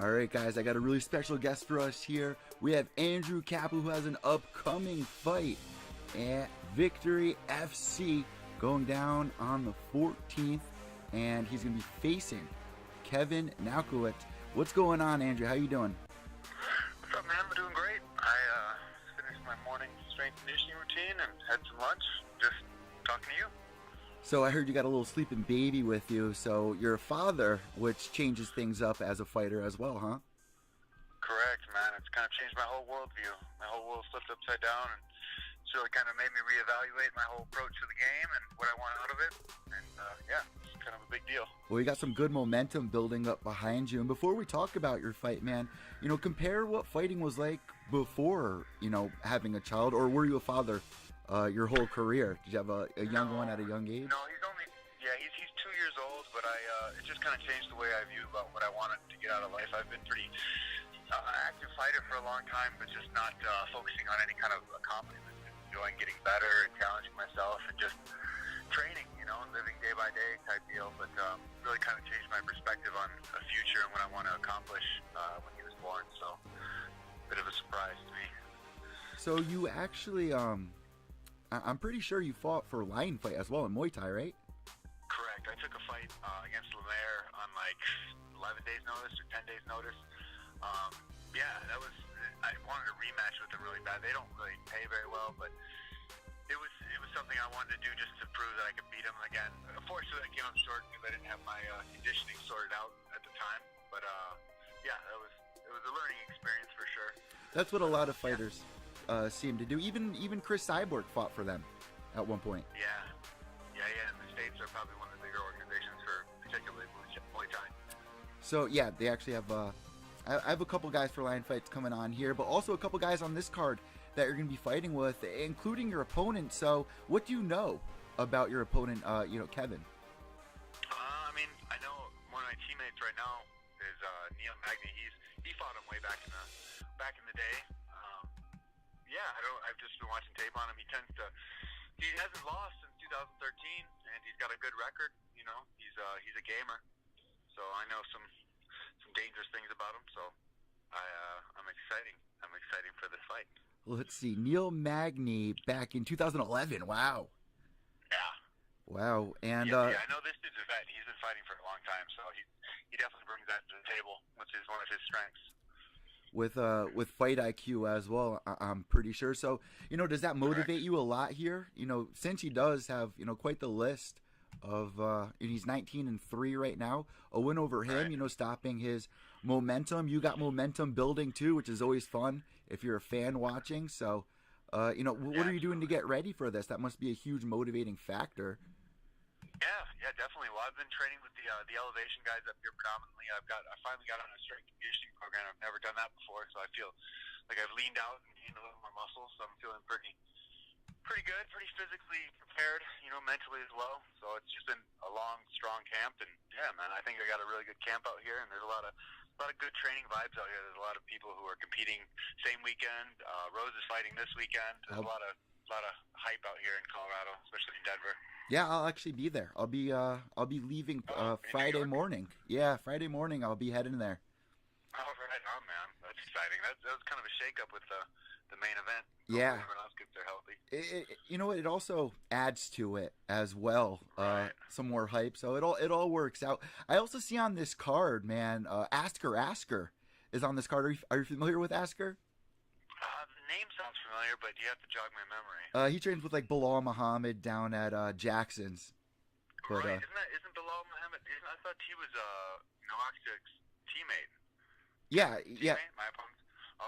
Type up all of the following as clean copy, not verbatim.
All right, guys, I got a really special guest for us here. We have Andrew Kapel, who has an upcoming fight at Victory FC going down on the 14th, and he's going to be facing Kevin Nowaczyk. What's going on, Andrew? How you doing? What's up, man? I'm doing great. I finished my morning strength conditioning routine and had some lunch. Just talking to you. So I heard you got a little sleeping baby with you. So you're a father, which changes things up as a fighter as well, huh? Correct, man. It's kind of changed my whole worldview. My whole world flipped upside down, and it's really kind of made me reevaluate my whole approach to the game and what I want out of it. And yeah, it's kind of a big deal. Well, you got some good momentum building up behind you. And before we talk about your fight, man, compare what fighting was like before, having a child, or were you a father your whole career? Did you have a young one at a young age? No, he's 2 years old, but it just kind of changed the way I view about what I wanted to get out of life. I've been pretty active fighter for a long time, but just not focusing on any kind of accomplishment. Enjoying getting better and challenging myself and just training, living day by day type deal. But really kind of changed my perspective on a future and what I want to accomplish when he was born. So, bit of a surprise to me. So you actually, I'm pretty sure you fought for Lion Fight as well in Muay Thai, right? Correct. I took a fight against Lemaire on like 11 days notice or 10 days notice. Yeah, I wanted a rematch with them really bad. They don't really pay very well, but it was something I wanted to do just to prove that I could beat them again. Unfortunately, I came up short because I didn't have my conditioning sorted out at the time. But yeah, it was a learning experience for sure. That's what a lot of fighters seem to do. Even Chris Cyborg fought for them at one point. Yeah. And the States are probably one of the bigger organizations for particularly Muay Thai. So yeah, they actually have. I have a couple guys for Lion Fights coming on here, but also a couple guys on this card that you're going to be fighting with, including your opponent. So what do you know about your opponent, Kevin? I mean, I know one of my teammates right now is Neil Magny. He fought him way back in the day. Yeah, I've just been watching tape on him. He hasn't lost since 2013, and he's got a good record. He's a gamer. So I know some dangerous things about him. So I'm excited for this fight. Let's see, Neil Magny back in 2011. Wow. Yeah. Wow. And yeah, I know this dude's a vet. He's been fighting for a long time, so he definitely brings that to the table, which is one of his strengths. With fight IQ as well, I'm pretty sure. So, does that motivate you a lot here? Since he does have, quite the list of, he's 19-3 right now, a win over him, right. Stopping his momentum. You got momentum building too, which is always fun if you're a fan watching. So, what are you doing to get ready for this? That must be a huge motivating factor. Yeah, definitely. Well, I've been training with the elevation guys up here predominantly. I finally got on a strength conditioning program. I've never done that before, so I feel like I've leaned out and gained a little more muscle. So I'm feeling pretty good, pretty physically prepared, mentally as well. So it's just been a long, strong camp, and yeah, man, I think I got a really good camp out here, and there's a lot of good training vibes out here. There's a lot of people who are competing same weekend. Rose is fighting this weekend. There's a lot of hype out here in Colorado, especially in Denver. Yeah, I'll actually be there. I'll be leaving Friday morning. Yeah, Friday morning I'll be heading there. Oh, right on, man. That's exciting. That was kind of a shake-up with the main event. Yeah. Hopefully everyone else gets there healthy. It also adds to it as well. Right. Some more hype. So it all works out. I also see on this card, man, Asker is on this card. Are you familiar with Asker? The name sounds familiar, but you have to jog my memory. He trains with Bilal Muhammad down at Jackson's. But, right. Isn't Bilal Muhammad? I thought he was Nowachyk's teammate. Yeah. My opponent.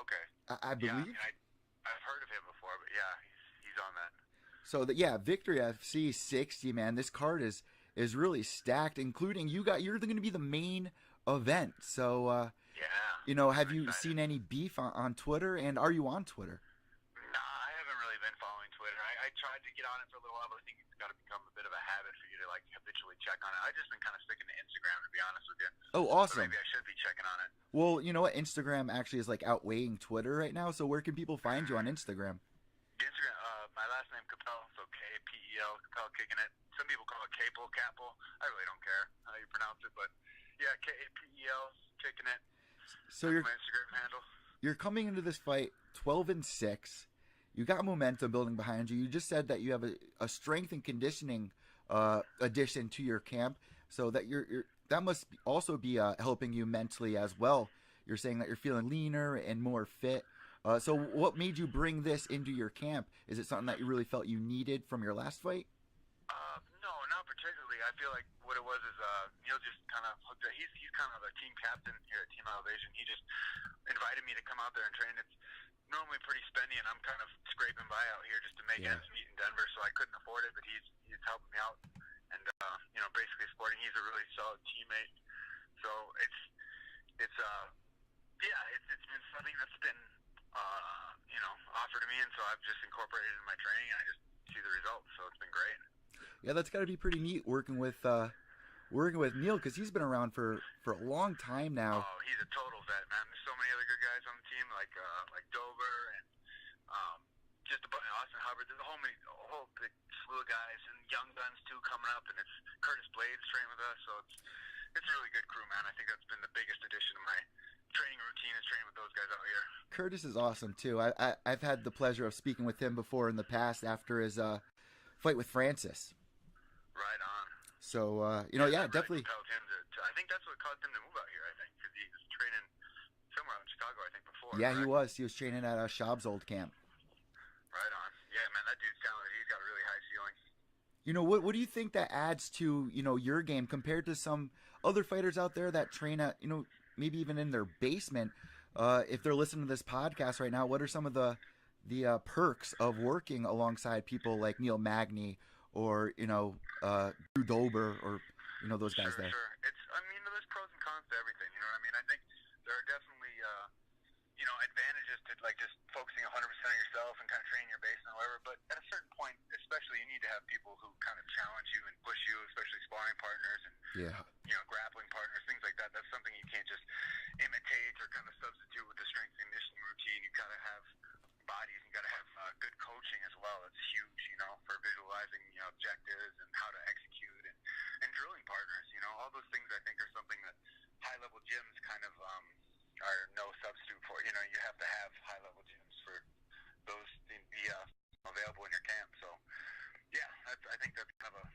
Okay. I believe. Yeah, I've heard of him before, but yeah, he's on that. So Victory FC 60, man. This card is really stacked, including you're going to be the main event. So yeah. Have you seen any beef on Twitter? And are you on Twitter? Nah, I haven't really been following Twitter. I tried to get on it for a little while, but I think it's got to become a bit of a habit for you to habitually check on it. I've just been kind of sticking to Instagram, to be honest with you. Oh, awesome. So maybe I should be checking on it. Well, you know what? Instagram actually is outweighing Twitter right now. So where can people find you on Instagram? Instagram, my last name Kapel, so K-P-E-L, Kapel, kicking it. Some people call it Kapel. I really don't care how you pronounce it, but yeah, Kapel, kicking it. So That's my Instagram handle. You're coming into this fight 12-6. You got momentum building behind you. You just said that you have a strength and conditioning addition to your camp, so that that must also be helping you mentally as well. You're saying that you're feeling leaner and more fit. So what made you bring this into your camp? Is it something that you really felt you needed from your last fight? No, not particularly. I feel like what it was is Neil just kind of hooked up. He's kind of a team captain here at Team Elevation. He just invited me to come out there and train. It's normally pretty spendy, and I'm kind of scraping by out here just to make ends meet in Denver, so I couldn't afford it. But he's helping me out, and basically supporting. He's a really solid teammate. So it's been something that's been offered to me, and so I've just incorporated it in my training, and I just see the results. So it's been great. Yeah, that's got to be pretty neat working with Neil, because he's been around for a long time now. Oh, he's a total vet, man. There's so many other good guys on the team, like Dober and just a bunch of Austin Hubbard. There's a whole big slew of guys and young guns too coming up, and it's Curtis Blaydes training with us, so it's a really good crew, man. I think that's been the biggest addition to my training routine is training with those guys out here. Curtis is awesome too. I've had the pleasure of speaking with him before in the past after his fight with Francis. Right on. So definitely. I think that's what caused him to move out here. I think because he was training somewhere out in Chicago. I think before. Yeah, right? He was training at Schaub's old camp. Right on. Yeah, man, that dude's talented. He's got a really high ceiling. What do you think that adds to your game compared to some other fighters out there that train at maybe even in their basement? If they're listening to this podcast right now, what are some of the perks of working alongside people like Neil Magny or Drew Dober or those guys there? Sure. There's pros and cons to everything. You know what I mean? I think there are definitely advantages to just focusing 100% on yourself and kind of training your base and whatever. But at a certain point, especially, you need to have people who kind of challenge you and push you, especially sparring partners and grappling partners, things like that. That's something you can't just imitate or kind of substitute with the strength and conditioning routine. You gotta have bodies. You gotta have good coaching as well. It's huge, for visualizing objectives and how to execute and drilling partners. All those things I think are something that high level gyms kind of are no substitute for. You have to have high level gyms for those to be available in your camp. So yeah, I think that's kind of a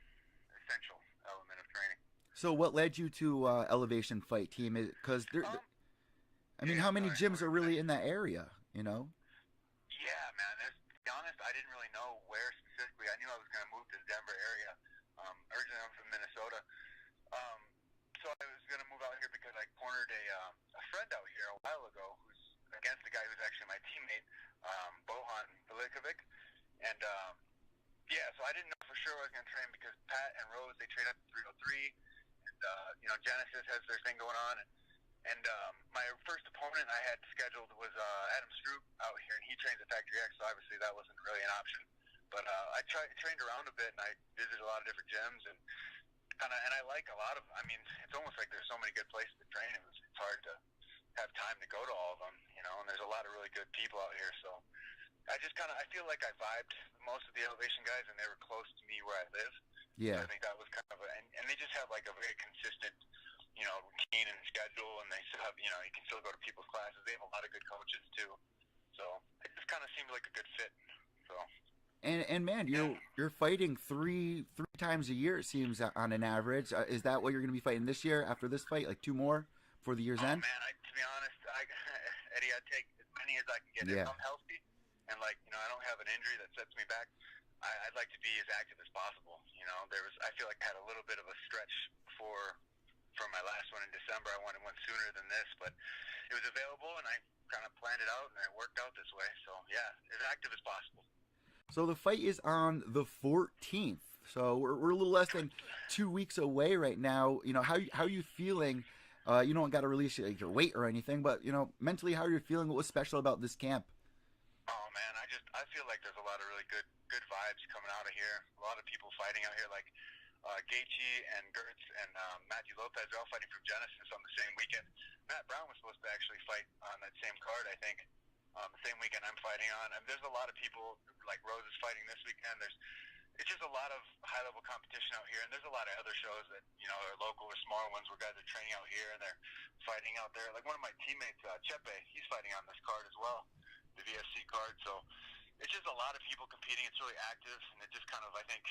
essential element of training. So what led you to Elevation Fight Team? Because how many gyms are really in that area? Yeah, man. To be honest, I didn't really know where specifically. I knew I was going to move to the Denver area. Originally, I'm from Minnesota. So I was going to move out here because I cornered a friend out here a while ago who's against a guy who's actually my teammate, Bohan Velikovic. And, so I didn't know for sure I was going to train because Pat and Rose, they train up to 303. And, Genesis has their thing going on. And my first opponent I had scheduled was Adam Stroop out here, and he trains at Factory X, so obviously that wasn't really an option. But I trained around a bit, and I visited a lot of different gyms, and I like a lot of them. It's almost like there's so many good places to train. It's hard to have time to go to all of them, and there's a lot of really good people out here. So I feel like I vibed with most of the Elevation guys, and they were close to me where I live. Yeah. So I think that was kind of and they just have like a very consistent, routine and schedule, and they still have, you can still go to people's classes. They have a lot of good coaches too. So it just kind of seemed like a good fit. So. And man, you're fighting three times a year, it seems, on an average. Is that what you're going to be fighting this year after this fight? Like 2 more for the year's end? Man, to be honest, Eddie, I'd take as many as I can get if I'm healthy. And I don't have an injury that sets me back. I'd like to be as active as possible. I feel like I had a little bit of a stretch from my last one in December. I wanted one sooner than this, but it was available, and I kind of planned it out, and it worked out this way. So yeah, as active as possible. So the fight is on the 14th. So we're a little less than 2 weeks away right now. How are you feeling? You don't got to release your weight or anything, but mentally, how are you feeling? What was special about this camp? Oh man, I feel like there's a lot of really good vibes coming out of here. A lot of people fighting out here, like Gaethje and Gertz and Matthew Lopez are all fighting from Genesis on the same weekend. Matt Brown was supposed to actually fight on that same card, I think. The same weekend I'm fighting on. There's a lot of people, like Rose is fighting this weekend. it's just a lot of high-level competition out here, and there's a lot of other shows that, you know, are local or smaller ones where guys are training out here and they're fighting out there. Like one of my teammates, Chepe, he's fighting on this card as well, the VFC card. So it's just a lot of people competing. It's really active, and it just kind of, I think,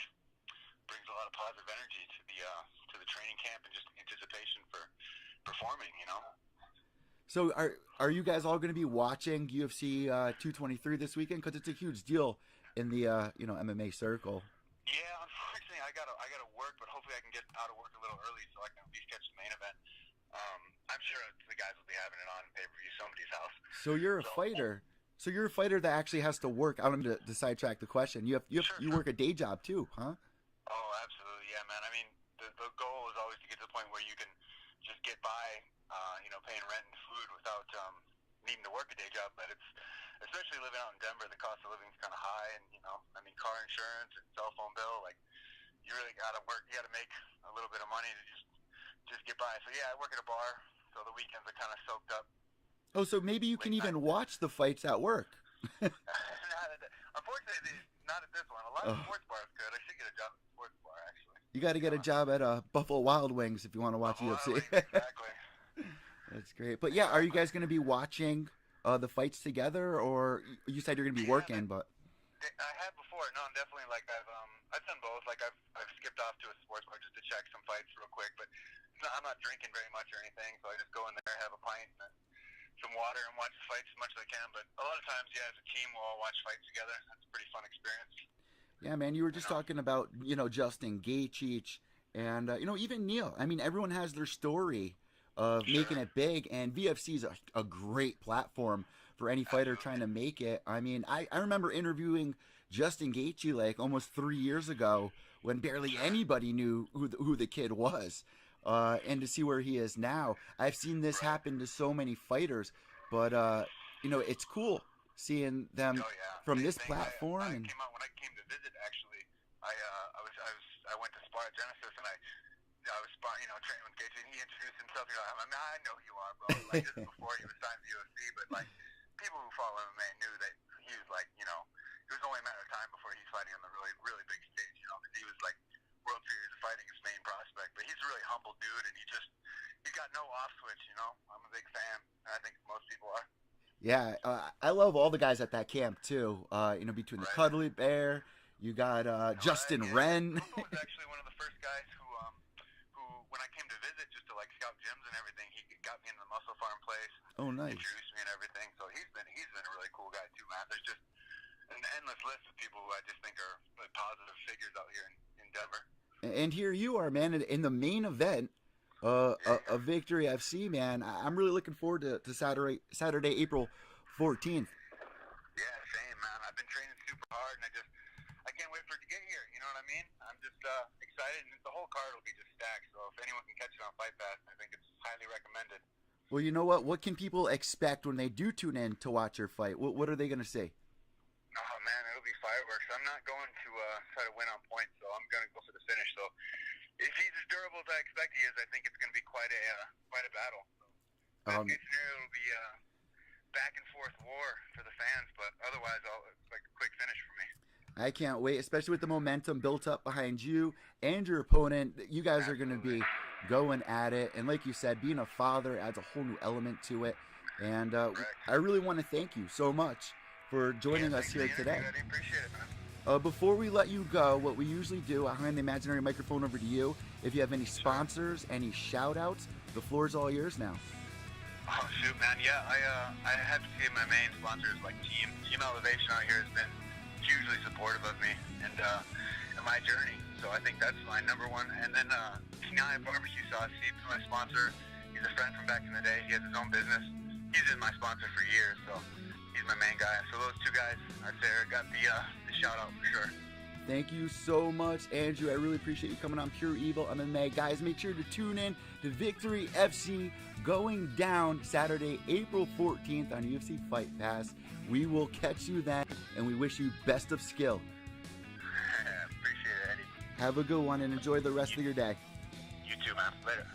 brings a lot of positive energy to the training camp and just anticipation for performing, you know. So are you guys all going to be watching UFC 223 this weekend? Because it's a huge deal in the MMA circle. Yeah, unfortunately, I gotta work, but hopefully I can get out of work a little early so I can at least catch the main event. I'm sure the guys will be having it on pay-per-view somebody's house. So you're a fighter. So you're a fighter that actually has to work. I don't mean to sidetrack the question. You work a day job too, huh? Oh, absolutely, yeah, man. I mean, the goal is always to get to the point where you can just get by, paying rent and food without needing to work a day job. But it's, especially living out in Denver, the cost of living is kind of high, and car insurance and cell phone bill, like, you really gotta work. You gotta make a little bit of money to just get by. So yeah, I work at a bar, so the weekends are kind of soaked up. Oh, so maybe you can even watch the fights at work. Unfortunately, not at this one. A lot of sports bars could. I should get a job at a sports bar, actually. You got to get a job at Buffalo Wild Wings if you want to watch UFC. Exactly. That's great. But yeah, are you guys going to be watching the fights together, or you said you're going to be working? But I had before. No, I'm definitely like I've done both. Like I've skipped off to a sports bar just to check some fights real quick. But I'm not drinking very much or anything, so I just go in there, have a pint, and some water, and watch the fights as much as I can. But a lot of times, yeah, as a team, we'll all watch fights together. That's a pretty fun experience. Yeah, man, you were just talking about Justin Gaethje and even Neil. I mean, everyone has their story of making it big, and VFC is a great platform for any fighter trying to make it. I mean, I remember interviewing Justin Gaethje like almost 3 years ago when barely anybody knew who the kid was, and to see where he is now. I've seen this happen to so many fighters, but it's cool seeing them from this platform. When I came to visit, actually, I went to spar at Genesis, and I was training with Gaethje, and he introduced himself. I know who you are, bro. Like, this is before he was signed to UFC, but like, people who follow MMA knew that he was like, it was only a matter of time before he's fighting on the really, really big stage, because he was like World Series of Fighting his main prospect. But he's a really humble dude, and he's got no off switch. I'm a big fan, and I think most people are. Yeah, I love all the guys at that camp too. Between the Cuddly Bear, you got Justin Wren. Lobo was actually one of the first guys who when I came to visit just to like scout gyms and everything, he got me into the Muscle Farm place. Oh, nice. Introduced me and everything. So he's been a really cool guy too, man. There's just an endless list of people who I just think are like positive figures out here in Denver. And here you are, man, in the main event of Victory FC, man. I'm really looking forward to Saturday, April 14th. Yeah, same, man. I've been training super hard, and I can't wait for it to get here. You know what I mean? I'm just excited, and the whole card will be just stacked. So if anyone can catch it on Fight Pass, I think it's highly recommended. Well, you know what? What can people expect when they do tune in to watch your fight? What are they going to see? Oh, man, it'll be fireworks. I'm not going to try to win on points, so I'm going to go for the finish. So if he's as durable as I expect he is, I think it's going to be quite a battle. So best case scenario, it'll be back and forth war for the fans, but otherwise, it's like a quick finish for me. I can't wait, especially with the momentum built up behind you and your opponent. You guys are going to be going at it. And like you said, being a father adds a whole new element to it. And I really want to thank you so much for joining us here today. I appreciate it, man. Before we let you go, what we usually do, I hand the imaginary microphone over to you. If you have any sponsors, any shout-outs, the floor is all yours now. Oh, shoot, man. Yeah, I have to say my main sponsors, like Team Elevation out here has been hugely supportive of me and my journey. So I think that's my number one. And then Kenai Barbecue Sauce, he's my sponsor. He's a friend from back in the day. He has his own business. He's been my sponsor for years, so he's my main guy. So those two guys, I'd say, got the shout out for sure. Thank you so much, Andrew. I really appreciate you coming on Pure Evil MMA. Guys, make sure to tune in to Victory FC going down Saturday, April 14th on UFC Fight Pass. We will catch you then, and we wish you best of skill. Appreciate it, Eddie. Have a good one and enjoy the rest of your day. You too, man. Later.